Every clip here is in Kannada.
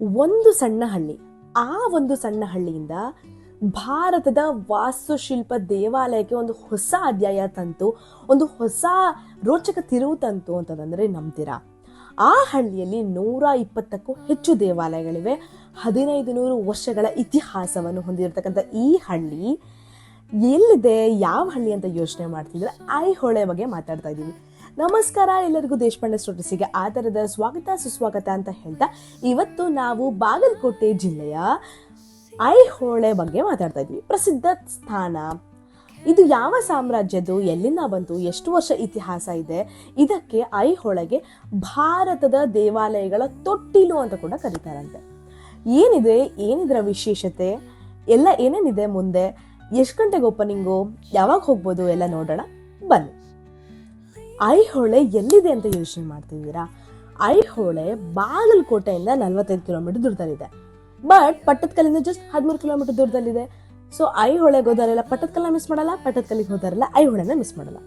ಒಂದು ಸಣ್ಣ ಹಳ್ಳಿ, ಆ ಒಂದು ಸಣ್ಣ ಹಳ್ಳಿಯಿಂದ ಭಾರತದ ವಾಸ್ತುಶಿಲ್ಪ ದೇವಾಲಯಕ್ಕೆ ಒಂದು ಹೊಸ ಅಧ್ಯಾಯ ತಂತು, ಒಂದು ಹೊಸ ರೋಚಕ ತಿರುವು ತಂತು ಅಂತಂದ್ರೆ ನಂಬ್ತೀರಾ? ಆ ಹಳ್ಳಿಯಲ್ಲಿ 120ಕ್ಕೂ ಹೆಚ್ಚು ದೇವಾಲಯಗಳಿವೆ. 1500 ವರ್ಷಗಳ ಇತಿಹಾಸವನ್ನು ಹೊಂದಿರತಕ್ಕಂಥ ಈ ಹಳ್ಳಿ ಎಲ್ಲಿದೆ, ಯಾವ ಹಳ್ಳಿ ಅಂತ ಯೋಚನೆ ಮಾಡ್ತಿದ್ರೆ ಐಹೊಳೆ ಬಗ್ಗೆ ಮಾತಾಡ್ತಾ ಇದ್ದೀವಿ. ನಮಸ್ಕಾರ ಎಲ್ಲರಿಗೂ, ದೇಶಪಾಂಡೆ ಸ್ಟೋರೀಸ್ಗೆ ಆಧಾರದ ಸ್ವಾಗತ ಸುಸ್ವಾಗತ ಅಂತ ಹೇಳ್ತಾ ಇವತ್ತು ನಾವು ಬಾಗಲಕೋಟೆ ಜಿಲ್ಲೆಯ ಐಹೊಳೆ ಬಗ್ಗೆ ಮಾತಾಡ್ತಾ ಇದ್ವಿ. ಪ್ರಸಿದ್ಧ ಸ್ಥಾನ ಇದು. ಯಾವ ಸಾಮ್ರಾಜ್ಯದ್ದು, ಎಲ್ಲಿಂದ ಬಂತು, ಎಷ್ಟು ವರ್ಷ ಇತಿಹಾಸ ಇದೆ, ಇದಕ್ಕೆ ಐಹೊಳೆಗೆ ಭಾರತದ ದೇವಾಲಯಗಳ ತೊಟ್ಟಿಲು ಅಂತ ಕೂಡ ಕರೀತಾರಂತೆ. ಏನಿದ್ರ ವಿಶೇಷತೆ ಎಲ್ಲ, ಏನೇನಿದೆ ಮುಂದೆ, ಎಷ್ಟು ಗಂಟೆಗೆ ಓಪನಿಂಗು, ಯಾವಾಗ ಹೋಗ್ಬೋದು ಎಲ್ಲ ನೋಡೋಣ ಬನ್ನಿ. ಐಹೊಳೆ ಎಲ್ಲಿದೆ ಅಂತ ಯೋಚನೆ ಮಾಡ್ತಿದ್ದೀರಾ? ಐಹೊಳೆ ಬಾಗಲಕೋಟೆಯಿಂದ 45 ಕಿಲೋಮೀಟರ್ ದೂರದಲ್ಲಿದೆ. ಬಟ್ ಪಟ್ಟದಕಲ್ಲಿಂದ ಜಸ್ಟ್ 13 ಕಿಲೋಮೀಟರ್ ದೂರದಲ್ಲಿದೆ. ಸೊ ಐಹೊಳೆಗೆ ಹೋದಾರೆಲ್ಲ ಪಟ್ಟದಕಲ್ಲ ಮಿಸ್ ಮಾಡಲ್ಲ, ಪಟ್ಟದಕಲ್ಲಿಗೆ ಹೋದಾರೆಲ್ಲ ಐಹೊಳೆನ ಮಿಸ್ ಮಾಡಲ್ಲ.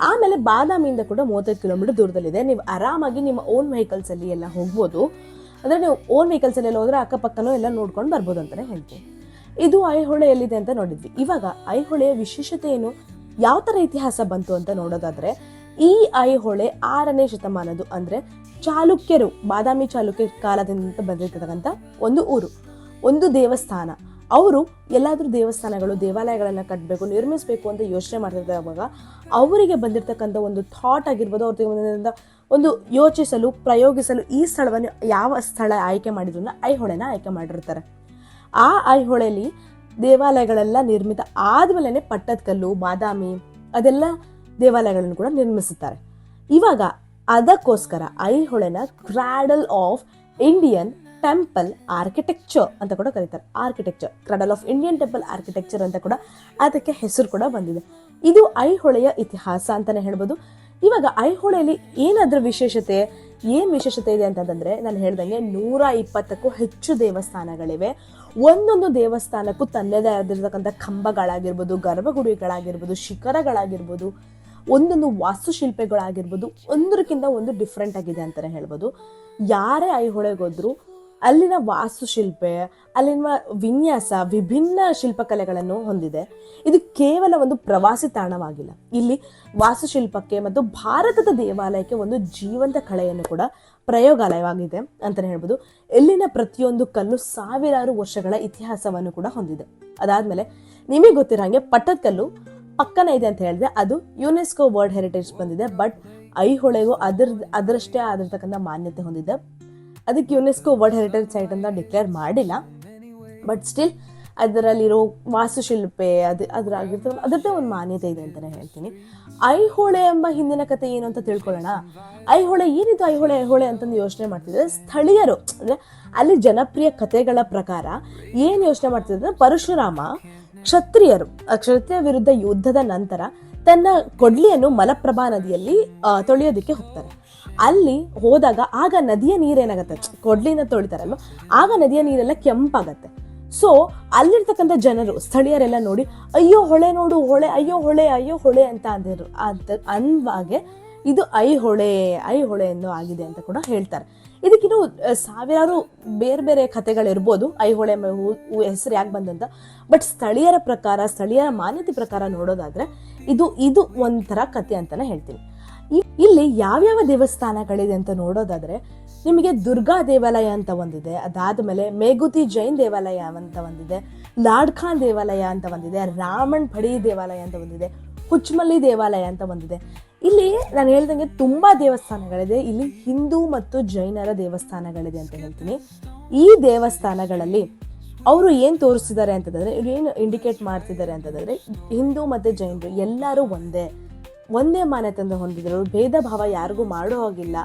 ಆಮೇಲೆ ಬಾದಾಮಿಯಿಂದ ಕೂಡ 35 ಕಿಲೋಮೀಟರ್ ದೂರದಲ್ಲಿದೆ. ನೀವು ಆರಾಮಾಗಿ ನಿಮ್ಮ ಓನ್ ವೆಹಿಕಲ್ಸ್ ಅಲ್ಲಿ ಎಲ್ಲ ಹೋಗ್ಬೋದು. ಅಂದ್ರೆ ನೀವು ಓನ್ ವೆಹಿಕಲ್ಸ್ ಅಲ್ಲಿ ಎಲ್ಲ ಹೋದ್ರೆ ಅಕ್ಕಪಕ್ಕನೂ ಎಲ್ಲ ನೋಡ್ಕೊಂಡು ಬರ್ಬೋದು ಅಂತಾನೆ ಹೇಳ್ತೀನಿ. ಇದು ಐಹೊಳೆ ಎಲ್ಲಿದೆ ಅಂತ ನೋಡಿದ್ವಿ. ಇವಾಗ ಐಹೊಳೆಯ ವಿಶೇಷತೆ ಏನು, ಯಾವ ತರ ಇತಿಹಾಸ ಬಂತು ಅಂತ ನೋಡೋದಾದ್ರೆ, ಈ ಐಹೊಳೆ 6ನೇ ಶತಮಾನದ್ದು, ಅಂದ್ರೆ ಚಾಲುಕ್ಯರು, ಬಾದಾಮಿ ಚಾಲುಕ್ಯ ಕಾಲದಿಂದ ಬಂದಿರತಕ್ಕಂಥ ಒಂದು ಊರು, ಒಂದು ದೇವಸ್ಥಾನ. ಅವರು ಎಲ್ಲಾದ್ರೂ ದೇವಸ್ಥಾನಗಳು, ದೇವಾಲಯಗಳನ್ನ ಕಟ್ಟಬೇಕು, ನಿರ್ಮಿಸಬೇಕು ಅಂತ ಯೋಚನೆ ಮಾಡ್ತಿರುವಾಗ ಅವರಿಗೆ ಬಂದಿರತಕ್ಕಂಥ ಒಂದು ಥಾಟ್ ಆಗಿರ್ಬೋದು, ಅವ್ರಿಗೆ ಒಂದು ಯೋಚಿಸಲು, ಪ್ರಯೋಗಿಸಲು ಈ ಸ್ಥಳವನ್ನು, ಯಾವ ಸ್ಥಳ ಆಯ್ಕೆ ಮಾಡಿದ್ರು, ಐಹೊಳೆನ ಆಯ್ಕೆ ಮಾಡಿರ್ತಾರೆ. ಆ ಐಹೊಳೆಯಲ್ಲಿ ದೇವಾಲಯಗಳೆಲ್ಲ ನಿರ್ಮಿತ ಆದ್ಮೇಲೆ ಪಟ್ಟದಕಲ್ಲು, ಬಾದಾಮಿ ಅದೆಲ್ಲ ದೇವಾಲಯಗಳನ್ನು ಕೂಡ ನಿರ್ಮಿಸುತ್ತಾರೆ. ಇವಾಗ ಅದಕ್ಕೋಸ್ಕರ ಐಹೊಳೆನ cradle of Indian temple architecture ಅಂತ ಕೂಡ ಕರೀತಾರೆ. Architecture, cradle of Indian temple architecture ಅಂತ ಕೂಡ ಅದಕ್ಕೆ ಹೆಸರು ಕೂಡ ಬಂದಿದೆ. ಇದು ಐಹೊಳೆಯ ಇತಿಹಾಸ ಅಂತಾನೆ ಹೇಳ್ಬೋದು. ಇವಾಗ ಐಹೊಳೆಯಲ್ಲಿ ಏನಾದ್ರೂ ವಿಶೇಷತೆ ಇದೆ ಅಂತಂದ್ರೆ, ನಾನು ಹೇಳ್ದಂಗೆ 120ಕ್ಕೂ ಹೆಚ್ಚು ದೇವಸ್ಥಾನಗಳಿವೆ. ಒಂದೊಂದು ದೇವಸ್ಥಾನಕ್ಕೂ ತನ್ನದೇ ಆಗಿರ್ತಕ್ಕಂಥ ಕಂಬಗಳಾಗಿರ್ಬೋದು, ಗರ್ಭಗುಡಿಗಳಾಗಿರ್ಬೋದು, ಶಿಖರಗಳಾಗಿರ್ಬೋದು, ಒಂದೊಂದು ವಾಸ್ತುಶಿಲ್ಪಗಳಾಗಿರ್ಬೋದು, ಒಂದಕ್ಕಿಂತ ಒಂದು ಡಿಫ್ರೆಂಟ್ ಆಗಿದೆ ಅಂತಾನೆ ಹೇಳ್ಬೋದು. ಯಾರೇ ಐಹೊಳೆಗೆ ಹೋದ್ರು ಅಲ್ಲಿನ ವಾಸ್ತುಶಿಲ್ಪೆ, ಅಲ್ಲಿನ ವಿನ್ಯಾಸ ವಿಭಿನ್ನ ಶಿಲ್ಪಕಲೆಗಳನ್ನು ಹೊಂದಿದೆ. ಇದು ಕೇವಲ ಒಂದು ಪ್ರವಾಸಿ ತಾಣವಾಗಿಲ್ಲ, ಇಲ್ಲಿ ವಾಸ್ತುಶಿಲ್ಪಕ್ಕೆ ಮತ್ತು ಭಾರತದ ದೇವಾಲಯಕ್ಕೆ ಒಂದು ಜೀವಂತ ಕಲೆಯನ್ನು ಕೂಡ ಪ್ರಯೋಗಾಲಯವಾಗಿದೆ ಅಂತಾನೆ ಹೇಳ್ಬೋದು. ಇಲ್ಲಿನ ಪ್ರತಿಯೊಂದು ಕಲ್ಲು ಸಾವಿರಾರು ವರ್ಷಗಳ ಇತಿಹಾಸವನ್ನು ಕೂಡ ಹೊಂದಿದೆ. ಅದಾದ್ಮೇಲೆ ನಿಮಗೆ ಗೊತ್ತಿರೋ ಹಾಗೆ ಪಟ್ಟದಕಲ್ಲು ಪಕ್ಕನ ಇದೆ ಅಂತ ಹೇಳಿದ್ರೆ, ಅದು ಯುನೆಸ್ಕೋ ವರ್ಲ್ಡ್ ಹೆರಿಟೇಜ್ ಬಂದಿದೆ. ಬಟ್ ಐಹೊಳೆಗೂ ಅದರಷ್ಟೇ ಆಗಿರ್ತಕ್ಕಂಥ ಮಾನ್ಯತೆ ಹೊಂದಿದೆ. ಅದಕ್ಕೆ ಯುನೆಸ್ಕೋ ವರ್ಲ್ಡ್ ಹೆರಿಟೇಜ್ ಸೈಟ್ ಅಂತ ಡಿಕ್ಲೇರ್ ಮಾಡಿಲ್ಲ. ಬಟ್ ಸ್ಟಿಲ್ ಅದರಲ್ಲಿರೋ ವಾಸ್ತುಶಿಲ್ಪೆ ಅದರದ್ದೇ ಒಂದು ಮಾನ್ಯತೆ ಇದೆ ಅಂತಾನೆ ಹೇಳ್ತೀನಿ. ಐಹೊಳೆ ಎಂಬ ಹಿಂದಿನ ಕಥೆ ಏನು ಅಂತ ತಿಳ್ಕೊಳ್ಳೋಣ. ಐಹೊಳೆ ಏನಿದು, ಐಹೊಳೆ ಅಂತಂದು ಯೋಚನೆ ಮಾಡ್ತಿದ್ರೆ, ಸ್ಥಳೀಯರು ಅಂದ್ರೆ ಅಲ್ಲಿ ಜನಪ್ರಿಯ ಕಥೆಗಳ ಪ್ರಕಾರ ಏನ್ ಯೋಚನೆ ಮಾಡ್ತಿದ್ರೆ, ಪರಶುರಾಮ ಕ್ಷತ್ರಿಯ ವಿರುದ್ಧ ಯುದ್ಧದ ನಂತರ ತನ್ನ ಕೊಡ್ಲಿಯನ್ನು ಮಲಪ್ರಭಾ ನದಿಯಲ್ಲಿ ತೊಳೆಯೋದಕ್ಕೆ ಹೋಗ್ತಾರೆ. ಅಲ್ಲಿ ಹೋದಾಗ ಆಗ ನದಿಯ ನೀರೇನಾಗತ್ತೆ, ಕೊಡ್ಲಿನ ತೊಳಿತಾರಲ್ವ, ಆಗ ನದಿಯ ನೀರೆಲ್ಲ ಕೆಂಪಾಗತ್ತೆ. ಸೊ ಅಲ್ಲಿರ್ತಕ್ಕಂಥ ಜನರು, ಸ್ಥಳೀಯರೆಲ್ಲ ನೋಡಿ, ಅಯ್ಯೋ ಹೊಳೆ ನೋಡು, ಅಯ್ಯೋ ಹೊಳೆ ಅಂತ ಅಂದ್ವಾಗೆ ಇದು ಐಹೊಳೆ ಎಂದು ಆಗಿದೆ ಅಂತ ಕೂಡ ಹೇಳ್ತಾರೆ. ಇದಕ್ಕಿನ್ನೂ ಸಾವಿರಾರು ಬೇರೆ ಬೇರೆ ಕಥೆಗಳಿರ್ಬೋದು ಐಹೊಳೆ ಹೆಸರು ಯಾಕೆ ಬಂದಂತ. ಬಟ್ ಸ್ಥಳೀಯರ ಪ್ರಕಾರ, ಸ್ಥಳೀಯರ ಮಾನ್ಯತೆ ಪ್ರಕಾರ ನೋಡೋದಾದ್ರೆ ಇದು ಒಂಥರ ಕಥೆ ಅಂತಾನೆ ಹೇಳ್ತೀನಿ. ಇಲ್ಲಿ ಯಾವ್ಯಾವ ದೇವಸ್ಥಾನಗಳಿದೆ ಅಂತ ನೋಡೋದಾದ್ರೆ, ನಿಮಗೆ ದುರ್ಗಾ ದೇವಾಲಯ ಅಂತ ಒಂದಿದೆ. ಅದಾದ್ಮೇಲೆ ಮೇಗುತಿ ಜೈನ್ ದೇವಾಲಯ ಅಂತ ಒಂದಿದೆ, ಲಾಡ್ಖಾನ್ ದೇವಾಲಯ ಅಂತ ಒಂದಿದೆ, ರಾಮಣ್ ಪಡಿ ದೇವಾಲಯ ಅಂತ ಒಂದಿದೆ, ಹುಚ್ಮಲ್ಲಿ ದೇವಾಲಯ ಅಂತ ಒಂದಿದೆ. ಇಲ್ಲಿ ನಾನು ಹೇಳ್ದಂಗೆ ತುಂಬಾ ದೇವಸ್ಥಾನಗಳಿದೆ. ಇಲ್ಲಿ ಹಿಂದೂ ಮತ್ತು ಜೈನರ ದೇವಸ್ಥಾನಗಳಿದೆ ಅಂತ ಹೇಳ್ತೀನಿ. ಈ ದೇವಸ್ಥಾನಗಳಲ್ಲಿ ಅವರು ಏನ್ ತೋರಿಸ್ತಿದ್ದಾರೆ ಅಂತಂದ್ರೆ, ಇವ್ರು ಏನು ಇಂಡಿಕೇಟ್ ಮಾಡ್ತಿದ್ದಾರೆ ಅಂತಂದ್ರೆ, ಹಿಂದೂ ಮತ್ತೆ ಜೈನರು ಎಲ್ಲರೂ ಒಂದೇ ಮಾನ್ಯತೆ ಹೊಂದಿದ್ರು, ಭೇದ ಭಾವ ಯಾರಿಗೂ ಮಾಡೋ ಹಾಗಿಲ್ಲ,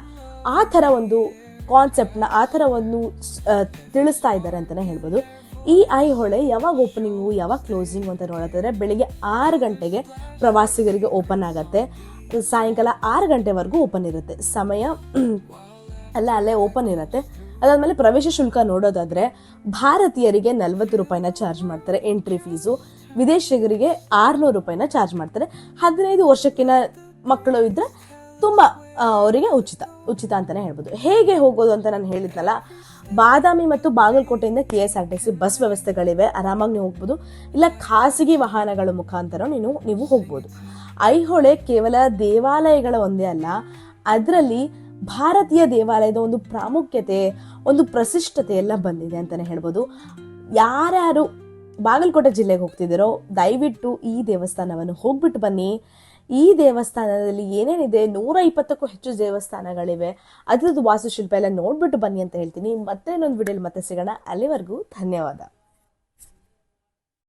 ಆ ಥರ ಒಂದು ಕಾನ್ಸೆಪ್ಟ್ನ, ಆ ಥರ ಒಂದು ತಿಳಿಸ್ತಾ ಇದ್ದಾರೆ ಅಂತಾನೆ ಹೇಳ್ಬೋದು. ಈ ಐಹೊಳೆ ಯಾವಾಗ ಓಪನಿಂಗು, ಯಾವಾಗ ಕ್ಲೋಸಿಂಗು ಅಂತ ನೋಡೋದಾದ್ರೆ, ಬೆಳಿಗ್ಗೆ 6 ಗಂಟೆಗೆ ಪ್ರವಾಸಿಗರಿಗೆ ಓಪನ್ ಆಗತ್ತೆ, ಸಾಯಂಕಾಲ 6 ಗಂಟೆವರೆಗೂ ಓಪನ್ ಇರುತ್ತೆ. ಸಮಯ ಅಲ್ಲೇ ಓಪನ್ ಇರುತ್ತೆ. ಅದಾದ್ಮೇಲೆ ಪ್ರವೇಶ ಶುಲ್ಕ ನೋಡೋದಾದ್ರೆ, ಭಾರತೀಯರಿಗೆ 40 ರೂಪಾಯಿನ ಚಾರ್ಜ್ ಮಾಡ್ತಾರೆ ಎಂಟ್ರಿ ಫೀಸು, ವಿದೇಶಿಗರಿಗೆ 600 ರೂಪಾಯಿನ ಚಾರ್ಜ್ ಮಾಡ್ತಾರೆ. 15 ವರ್ಷಕ್ಕಿಂತ ಮಕ್ಕಳು ಇದ್ರೆ ತುಂಬಾ ಅವರಿಗೆ ಉಚಿತ ಅಂತಾನೆ ಹೇಳ್ಬೋದು. ಹೇಗೆ ಹೋಗೋದು ಅಂತ ನಾನು ಹೇಳಿದ್ನಲ್ಲ, ಬಾದಾಮಿ ಮತ್ತು ಬಾಗಲಕೋಟೆಯಿಂದ KSRTC ಬಸ್ ವ್ಯವಸ್ಥೆಗಳಿವೆ, ಆರಾಮಾಗಿ ನೀವು ಹೋಗ್ಬೋದು. ಇಲ್ಲ ಖಾಸಗಿ ವಾಹನಗಳ ಮುಖಾಂತರ ನೀವು ಹೋಗ್ಬೋದು. ಐಹೊಳೆ ಕೇವಲ ದೇವಾಲಯಗಳ ಒಂದೇ ಅಲ್ಲ, ಅದರಲ್ಲಿ ಭಾರತೀಯ ದೇವಾಲಯದ ಒಂದು ಪ್ರಾಮುಖ್ಯತೆ, ಒಂದು ಪ್ರತಿಷ್ಠತೆ ಎಲ್ಲ ಬಂದಿದೆ ಅಂತಲೇ ಹೇಳ್ಬೋದು. ಯಾರ್ಯಾರು ಬಾಗಲಕೋಟೆ ಜಿಲ್ಲೆಗೆ ಹೋಗ್ತಿದ್ದೀರೋ ದಯವಿಟ್ಟು ಈ ದೇವಸ್ಥಾನವನ್ನು ಹೋಗ್ಬಿಟ್ಟು ಬನ್ನಿ. ಈ ದೇವಸ್ಥಾನದಲ್ಲಿ ಏನೇನಿದೆ, 120ಕ್ಕೂ ಹೆಚ್ಚು ದೇವಸ್ಥಾನಗಳಿವೆ, ಅದರದ್ದು ವಾಸ್ತುಶಿಲ್ಪ ಎಲ್ಲ ನೋಡ್ಬಿಟ್ಟು ಬನ್ನಿ ಅಂತ ಹೇಳ್ತೀನಿ. ಮತ್ತೆ ಇನ್ನೊಂದು ವಿಡಿಯೋಲಿ ಮತ್ತೆ ಸಿಗೋಣ. ಅಲ್ಲಿವರೆಗೂ ಧನ್ಯವಾದ.